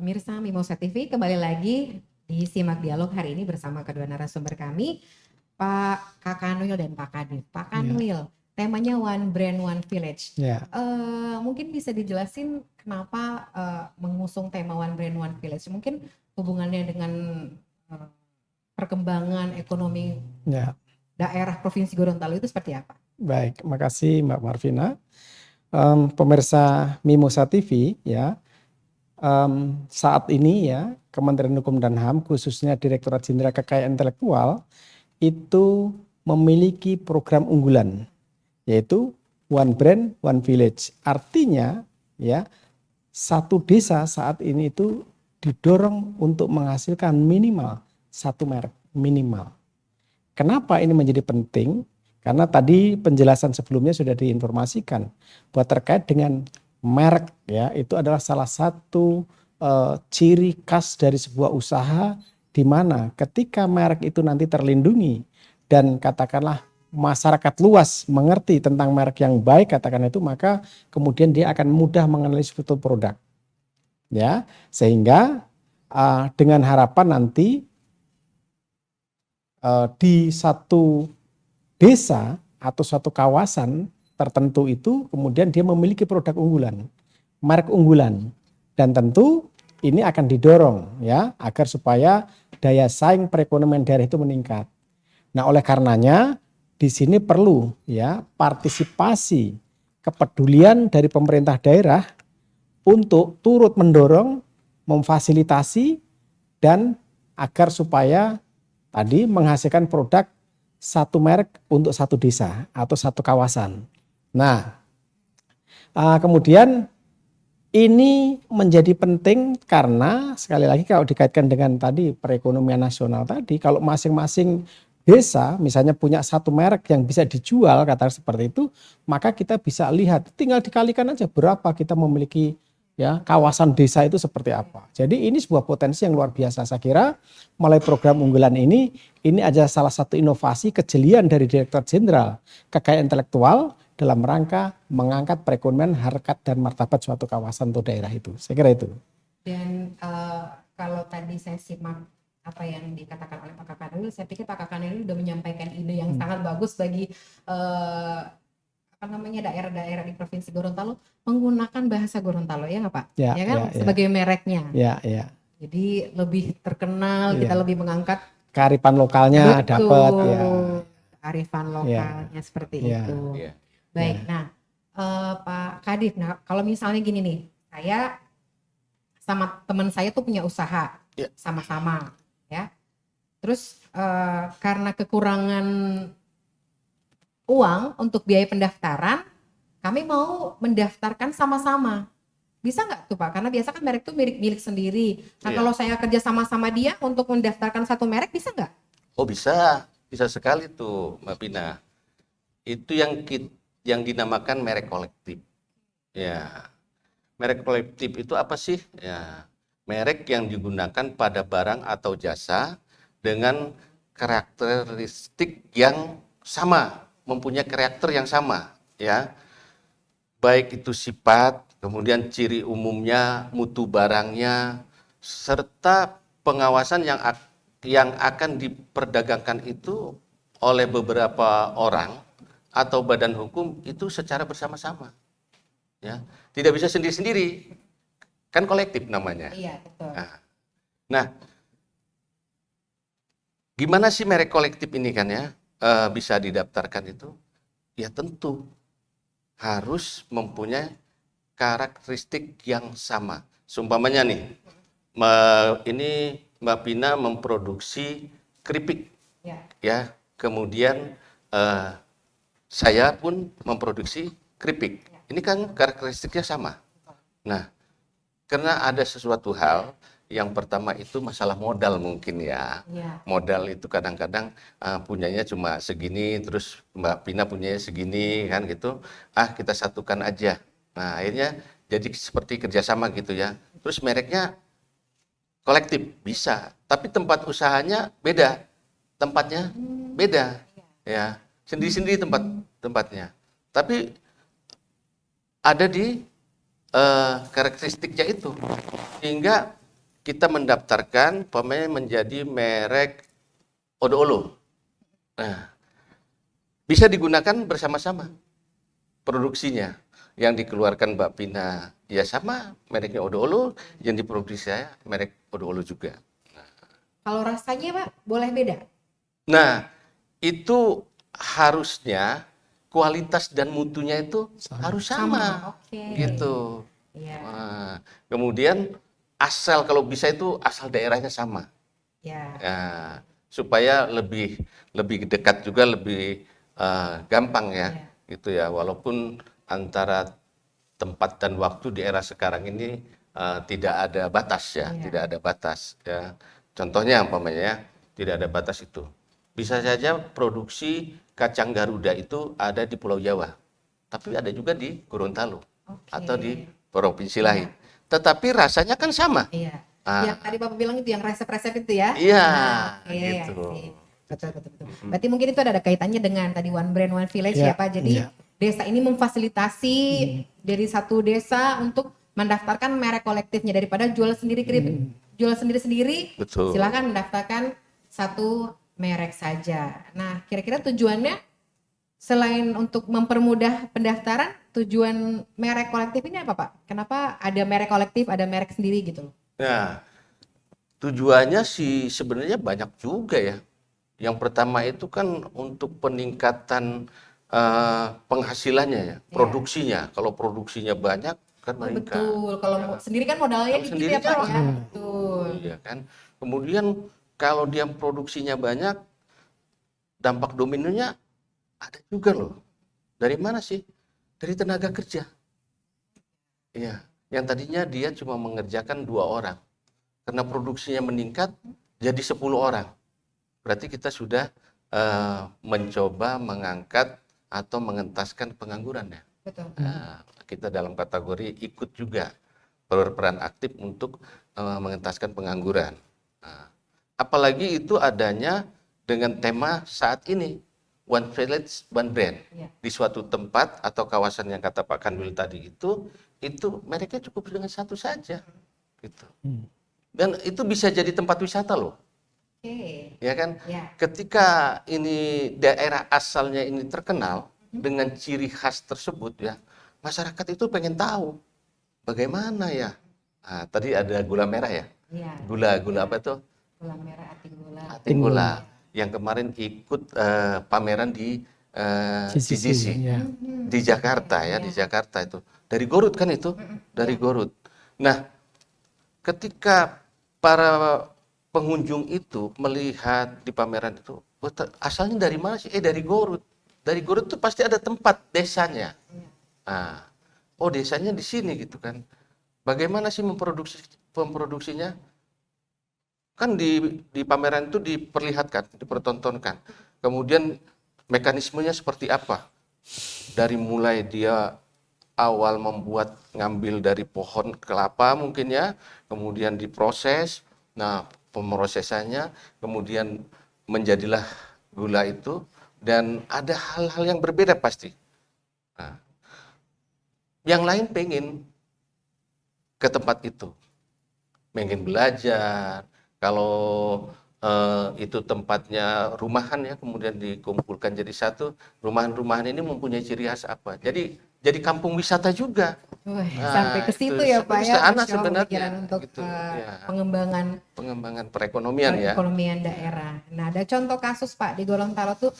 Pemirsa Mimosa TV, kembali lagi di Simak Dialog hari ini bersama kedua narasumber kami, Pak Kakanwil dan Pak Kadif. Pak Kanwil, temanya One Brand One Village. Mungkin bisa dijelasin kenapa mengusung tema One Brand One Village? Mungkin hubungannya dengan perkembangan ekonomi daerah Provinsi Gorontalo itu seperti apa? Baik, makasih Mbak Marvina. Pemirsa Mimosa TV ya. Saat ini ya Kementerian Hukum dan HAM khususnya Direktorat Jenderal Kekayaan Intelektual itu memiliki program unggulan yaitu One Brand One Village. Artinya ya satu desa saat ini itu didorong untuk menghasilkan minimal satu merek minimal. Kenapa ini menjadi penting? Karena tadi penjelasan sebelumnya sudah diinformasikan bahwa terkait dengan merek ya itu adalah salah satu ciri khas dari sebuah usaha di mana ketika merek itu nanti terlindungi dan katakanlah masyarakat luas mengerti tentang merek yang baik katakan itu, maka kemudian dia akan mudah mengenali suatu produk ya, sehingga dengan harapan nanti di satu desa atau suatu kawasan tertentu itu kemudian dia memiliki produk unggulan, merek unggulan, dan tentu ini akan didorong ya agar supaya daya saing perekonomian daerah itu meningkat. Nah, oleh karenanya di sini perlu ya partisipasi kepedulian dari pemerintah daerah untuk turut mendorong, memfasilitasi dan agar supaya tadi menghasilkan produk satu merek untuk satu desa atau satu kawasan. Nah, kemudian ini menjadi penting karena sekali lagi kalau dikaitkan dengan tadi perekonomian nasional tadi, kalau masing-masing desa misalnya punya satu merek yang bisa dijual kata seperti itu, maka kita bisa lihat tinggal dikalikan aja berapa kita memiliki ya kawasan desa itu seperti apa. Jadi ini sebuah potensi yang luar biasa. Saya kira melalui program unggulan ini aja salah satu inovasi kejelian dari Direktur Jenderal Kekayaan Intelektual dalam rangka mengangkat perekonomian, harkat dan martabat suatu kawasan atau daerah itu. Saya kira itu. Dan kalau tadi saya simak apa yang dikatakan oleh Pak Kakanwil, saya pikir Pak Kakanwil sudah menyampaikan ide yang sangat bagus bagi daerah-daerah di Provinsi Gorontalo menggunakan bahasa Gorontalo ya nggak Pak? Ya kan sebagai mereknya. Ya. Jadi lebih terkenal, kita lebih mengangkat kearifan lokalnya dapat ya. Kearifan lokalnya seperti itu. Baik, nah Pak Kadif, nah kalau misalnya gini nih, saya sama teman saya tuh punya usaha sama-sama ya. Terus karena kekurangan uang untuk biaya pendaftaran, kami mau mendaftarkan sama-sama. Bisa nggak tuh Pak? Karena biasa kan merek tuh milik sendiri. Nah kalau saya kerja sama-sama dia untuk mendaftarkan satu merek, bisa nggak? Oh bisa sekali tuh Mbak Pina. Itu yang dinamakan merek kolektif. Ya, merek kolektif itu apa sih? Ya, merek yang digunakan pada barang atau jasa dengan karakteristik yang sama, mempunyai karakter yang sama, ya. Baik itu sifat, kemudian ciri umumnya, mutu barangnya, serta pengawasan yang akan diperdagangkan itu oleh beberapa orang atau badan hukum itu secara bersama-sama. Ya, tidak bisa sendiri-sendiri. Kan kolektif namanya. Iya, betul. Nah, gimana sih merek kolektif ini kan ya bisa didaftarkan itu? Ya tentu harus mempunyai karakteristik yang sama. Seumpamanya nih, ini Mbak Pina memproduksi keripik, ya. Kemudian saya pun memproduksi keripik. Ini kan karakteristiknya sama. Nah, karena ada sesuatu hal, yang pertama itu masalah modal mungkin ya. Modal itu kadang-kadang punyanya cuma segini, terus Mbak Pina punyanya segini kan gitu. Kita satukan aja. Nah akhirnya jadi seperti kerjasama gitu ya. Terus mereknya kolektif bisa, tapi tempat usahanya beda, tempatnya beda, ya sendiri-sendiri tempatnya. Tapi ada di karakteristiknya itu, sehingga kita mendaftarkan menjadi merek Odolo. Nah, bisa digunakan bersama-sama produksinya. Yang dikeluarkan Mbak Pina ya sama mereknya Odolo, yang diproduksi saya merek Odolo juga. Kalau rasanya Pak boleh beda? Nah, itu harusnya kualitas dan mutunya itu harus sama. Gitu. Iya. Nah, kemudian asal kalau bisa itu asal daerahnya sama. Ya. Nah, supaya lebih dekat juga, lebih gampang ya. Gitu ya, walaupun antara tempat dan waktu di era sekarang ini tidak ada batas ya, tidak ada batas ya. Contohnya umpamanya ya, tidak ada batas itu. Bisa saja produksi kacang Garuda itu ada di Pulau Jawa, tapi ada juga di Gorontalo atau di provinsi lain. Tetapi rasanya kan sama. Iya. Yang tadi Bapak bilang itu yang resep-resep itu ya? Iya, gitu. Betul. Berarti mungkin itu ada kaitannya dengan tadi One Brand One Village ya Pak. Jadi desa ini memfasilitasi dari satu desa untuk mendaftarkan merek kolektifnya daripada jual sendiri-sendiri. Silakan mendaftarkan satu merek saja. Nah, kira-kira tujuannya selain untuk mempermudah pendaftaran, tujuan merek kolektif ini apa Pak? Kenapa ada merek kolektif, ada merek sendiri gitu loh? Nah, tujuannya sih sebenarnya banyak juga ya. Yang pertama itu kan untuk peningkatan penghasilannya ya, produksinya. Kalau produksinya banyak kan meningkat. Betul, kalau sendiri kan modalnya dikit ya Pak ya. Betul. Iya kan. Kemudian kalau dia produksinya banyak, dampak dominonya ada juga loh. Dari mana sih? Dari tenaga kerja. Iya, yang tadinya dia cuma mengerjakan 2 orang. Karena produksinya meningkat jadi 10 orang. Berarti kita sudah mencoba mengangkat atau mengentaskan pengangguran ya. Betul. Nah, kita dalam kategori ikut juga berperan aktif untuk mengentaskan pengangguran. Nah, apalagi itu adanya dengan tema saat ini, One Village, One Brand. Di suatu tempat atau kawasan yang kata Pak Kanwil tadi itu mereknya cukup dengan satu saja. Gitu. Dan itu bisa jadi tempat wisata loh. Ya kan? Ketika ini daerah asalnya ini terkenal dengan ciri khas tersebut ya, masyarakat itu pengen tahu bagaimana ya. Nah, tadi ada gula merah ya? Gula apa tuh? Gula merah Atinggola. Yang kemarin ikut pameran di CCC di Jakarta ya, di Jakarta itu. Dari Garut kan itu? Dari Garut. Nah, ketika para pengunjung itu melihat di pameran itu, asalnya dari mana sih? Dari Garut. Dari Garut itu pasti ada tempat desanya. Nah, oh desanya di sini gitu kan. Bagaimana sih memproduksinya? Kan di pameran itu diperlihatkan, dipertontonkan. Kemudian mekanismenya seperti apa? Dari mulai dia awal ngambil dari pohon kelapa mungkin ya, kemudian diproses. Nah, pemrosesannya kemudian menjadilah gula itu, dan ada hal-hal yang berbeda pasti. Nah, yang lain pengen ke tempat itu, pengen belajar. Kalau itu tempatnya rumahan ya, kemudian dikumpulkan jadi satu, rumahan-rumahan ini mempunyai ciri khas apa. Jadi kampung wisata juga. Sampai ke situ ya Pak ya. Sebenarnya untuk gitu, pengembangan perekonomian ya. Perekonomian daerah. Nah, ada contoh kasus Pak di Gorontalo tuh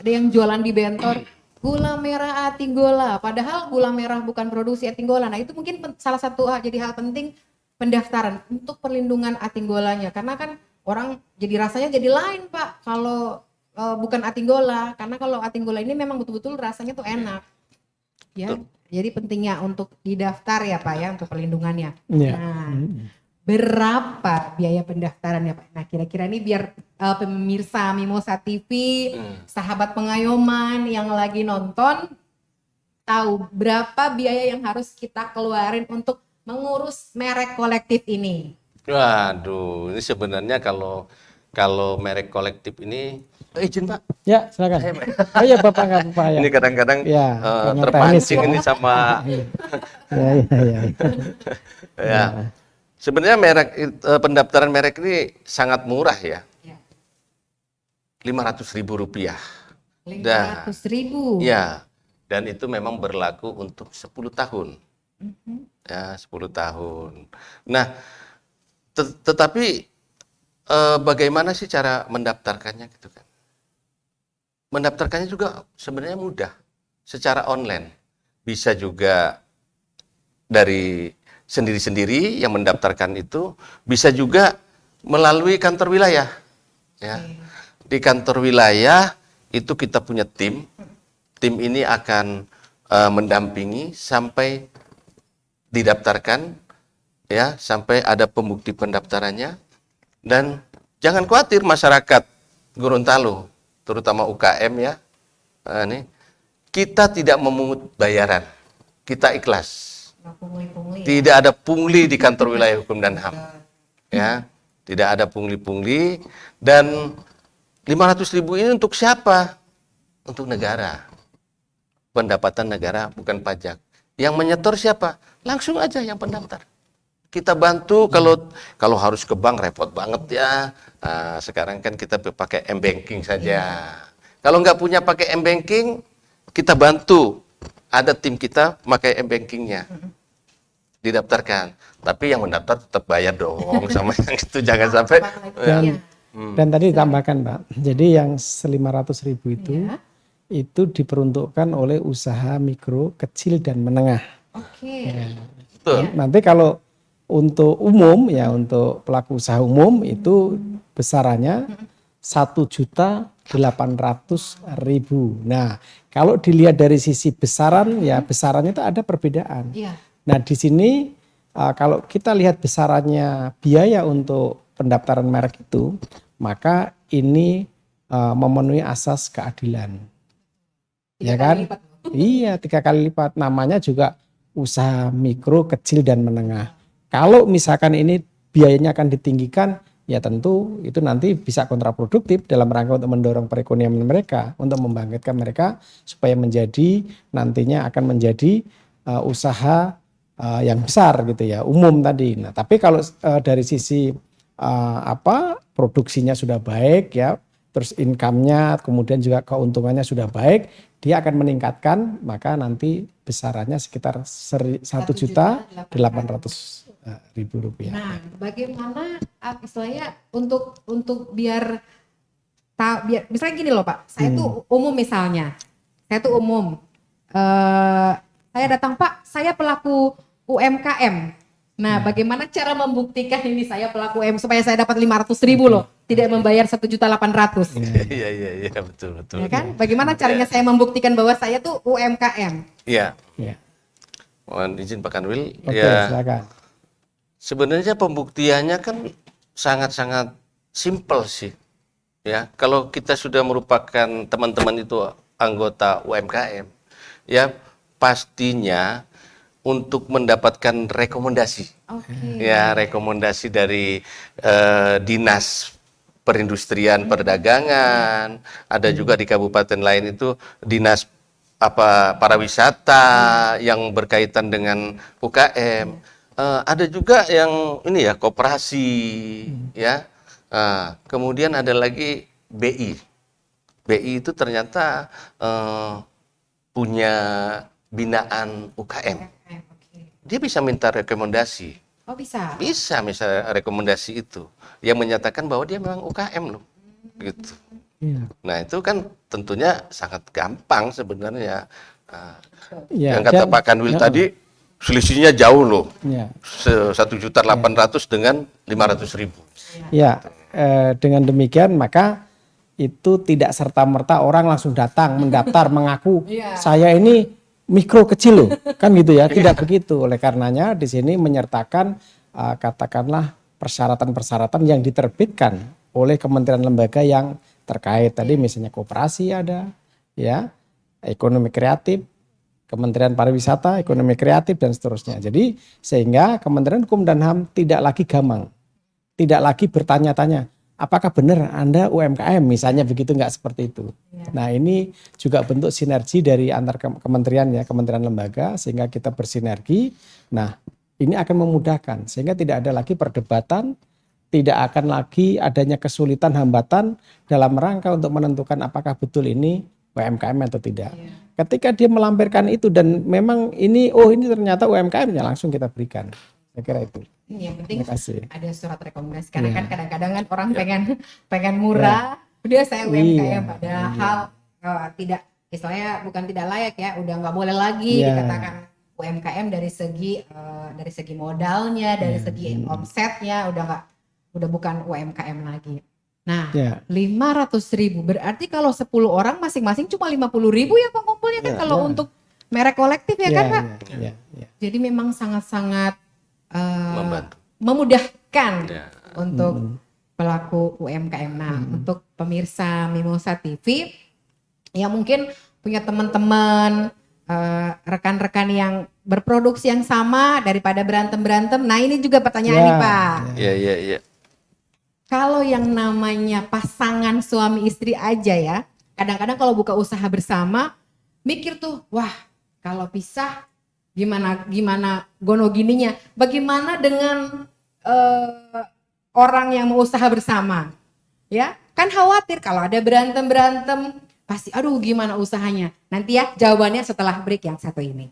ada yang jualan di bentor gula merah Atinggola. Padahal gula merah bukan produksi Atinggola. Nah, itu mungkin salah satu jadi hal penting pendaftaran untuk perlindungan Atinggolanya, karena kan orang jadi rasanya jadi lain Pak kalau bukan Atinggola, karena kalau Atinggola ini memang betul-betul rasanya tuh enak ya. Jadi pentingnya untuk didaftar ya Pak ya untuk perlindungannya. Nah, berapa biaya pendaftarannya Pak? Nah, kira-kira ini biar pemirsa Mimosa TV, sahabat pengayoman yang lagi nonton tahu berapa biaya yang harus kita keluarin untuk mengurus merek kolektif ini. Waduh, ini sebenarnya kalau merek kolektif ini, izin Pak. Ya, silakan. Oh iya Bapak nggak apa-apa ya. Ini kadang-kadang terpancing ini sama. Ya. Sebenarnya pendaftaran merek ini sangat murah ya. Ya. Rp500.000. 500.000. Ya, dan itu memang berlaku untuk 10 tahun. Ya, 10 tahun. Nah, tetapi bagaimana sih cara mendaftarkannya gitu kan? Mendaftarkannya juga sebenarnya mudah, secara online. Bisa juga dari sendiri-sendiri yang mendaftarkan itu, bisa juga melalui kantor wilayah. Ya. Di kantor wilayah itu kita punya tim. Tim ini akan mendampingi sampai didaftarkan, ya, sampai ada pembukti pendaftarannya. Dan jangan khawatir masyarakat Gorontalo, terutama UKM ya, kita tidak memungut bayaran, kita ikhlas. Tidak ada pungli di kantor wilayah hukum dan HAM, ya, tidak ada pungli-pungli. Dan 500.000 ini untuk siapa? Untuk negara, pendapatan negara, bukan pajak. Yang menyetor siapa? Langsung aja yang pendaftar. Kita bantu. Kalau harus ke bank repot banget ya. Nah, sekarang kan kita pakai M-Banking saja. Kalau nggak punya pakai M-Banking, kita bantu. Ada tim kita pakai M-Bankingnya, didaftarkan. Tapi yang mendaftar tetap bayar dong sama yang itu, jangan sampai. Dan tadi ditambahkan, Pak. Jadi yang 500.000 itu diperuntukkan oleh usaha mikro, kecil dan menengah. Oke. Betul. Nanti kalau untuk umum ya, untuk pelaku usaha umum itu besarannya 1.800.000. Nah, kalau dilihat dari sisi besaran ya, besarannya itu ada perbedaan. Nah, di sini kalau kita lihat besarannya biaya untuk pendaftaran merek itu, maka ini memenuhi asas keadilan. Ya kan? Iya, 3 kali lipat. Namanya juga usaha mikro, kecil dan menengah. Kalau misalkan ini biayanya akan ditinggikan, ya tentu itu nanti bisa kontraproduktif dalam rangka untuk mendorong perekonomian mereka, untuk membangkitkan mereka supaya menjadi nantinya akan menjadi usaha yang besar gitu ya, umum tadi. Nah, tapi kalau dari sisi produksinya sudah baik ya, terus income-nya kemudian juga keuntungannya sudah baik, dia akan meningkatkan, maka nanti besarannya sekitar 1.800.000 rupiah. Nah, bagaimana istilahnya untuk biar misalnya gini loh Pak, saya tuh umum misalnya, saya datang Pak, saya pelaku UMKM. Nah, bagaimana cara membuktikan ini saya pelaku UMKM supaya saya dapat 500.000 loh, tidak membayar 1.800.000. Iya, betul. Ya kan? Bagaimana caranya saya membuktikan bahwa saya tuh UMKM? Iya. Mohon izin Pak Kanwil. Oke, ya. Silakan. Sebenarnya pembuktiannya kan sangat-sangat simpel sih. Ya, kalau kita sudah merupakan teman-teman itu anggota UMKM, ya pastinya untuk mendapatkan rekomendasi. Ya, rekomendasi dari Dinas Perindustrian Perdagangan, ada juga di kabupaten lain itu Dinas pariwisata yang berkaitan dengan UKM. Ada juga yang ini ya, koperasi ya. Kemudian ada lagi BI. BI itu ternyata punya binaan UKM. Dia bisa minta rekomendasi. Oh, bisa. Bisa misalnya rekomendasi itu yang menyatakan bahwa dia memang UKM loh. Gitu. Nah, itu kan tentunya sangat gampang sebenarnya. Yang kata Pak Kanwil tadi, selisihnya jauh loh, 1.800.000 dengan 500.000. Ya, dengan demikian maka itu tidak serta-merta orang langsung datang mendaftar mengaku saya ini mikro kecil loh, kan gitu ya, tidak begitu. Oleh karenanya di sini menyertakan katakanlah persyaratan-persyaratan yang diterbitkan oleh kementerian lembaga yang terkait tadi, misalnya koperasi ada, ya, ekonomi kreatif, Kementerian Pariwisata, Ekonomi Kreatif dan seterusnya. Jadi sehingga Kementerian Hukum dan HAM tidak lagi gamang, tidak lagi bertanya-tanya, apakah benar Anda UMKM misalnya begitu, nggak seperti itu. Nah, ini juga bentuk sinergi dari antar kementerian ya, kementerian lembaga, sehingga kita bersinergi. Nah, Ini akan memudahkan sehingga tidak ada lagi perdebatan, tidak akan lagi adanya kesulitan hambatan dalam rangka untuk menentukan apakah betul ini UMKM atau tidak. Ketika dia melampirkan itu dan memang ini ternyata UMKM-nya, langsung kita berikan. Saya kira itu. Yang penting Terima kasih. ada surat rekomendasi karena kan kadang-kadang kan orang pengen murah, udah saya UMKM padahal tidak, istilahnya bukan tidak layak ya, udah nggak boleh lagi dikatakan UMKM dari segi modalnya, dari segi omsetnya udah bukan UMKM lagi. Nah, 500.000 berarti kalau 10 orang masing-masing cuma 50.000 ya Pak kumpulnya kan kalau untuk merek kolektif ya kan Pak? Jadi memang sangat-sangat memudahkan untuk pelaku UMKM. Nah, untuk pemirsa Mimosa TV yang mungkin punya teman-teman rekan-rekan yang berproduksi yang sama daripada berantem-berantem. Nah, ini juga pertanyaan nih Pak. Iya. Kalau yang namanya pasangan suami istri aja ya, kadang-kadang kalau buka usaha bersama mikir tuh, wah kalau pisah gimana gono gininya. Bagaimana dengan orang yang mau usaha bersama? Ya, kan khawatir kalau ada berantem pasti aduh gimana usahanya. Nanti ya jawabannya setelah break yang satu ini.